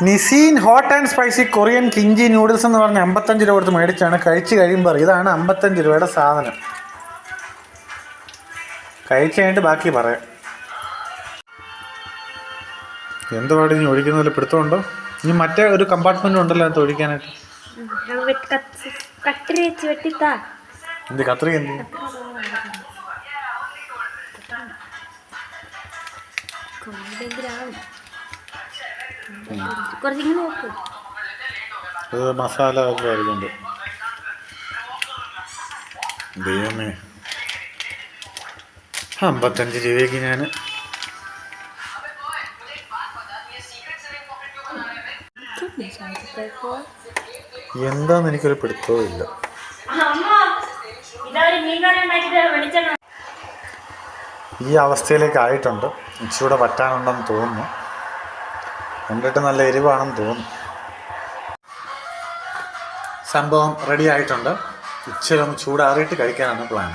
Nicene hot and spicy Korean kimchi noodles എന്ന് പറഞ്ഞ് 55 രൂപ കൊടുത്ത് മേടിച്ചാണ്. കഴിച്ച് കഴിയുമ്പോൾ ഇതാണ് 55 രൂപയുടെ സാധനം. കഴിച്ച് കഴിഞ്ഞിട്ട് ബാക്കി പറയാം. എന്തുപാട് ഇനി ഒഴിക്കുന്നതിൽ പിടുത്തമുണ്ടോ? ഇനി മറ്റേ ഒരു കമ്പാർട്ട്മെന്റ് ഉണ്ടല്ലോ അത് ഒഴിക്കാനായിട്ട്. എന്ത് കത്രിക എന്ത്? മസാല ഒക്കെ വരുന്നുണ്ട്. ദൈവമേ, 55 രൂപയ്ക്ക് ഞാൻ എന്താന്ന് എനിക്കൊരു പിടുത്തവും ഇല്ല. ഈ അവസ്ഥയിലേക്ക് ആയിട്ടുണ്ട്. ഇച്ചിരൂടെ പറ്റാനുണ്ടെന്ന് തോന്നുന്നു. കണ്ടിട്ട് നല്ല എരിവാണെന്ന് തോന്നുന്നു. സംഭവം റെഡി ആയിട്ടുണ്ട്. ഇച്ചിരി ഒന്ന് ചൂടാറിയിട്ട് കഴിക്കാനാണ് പ്ലാൻ.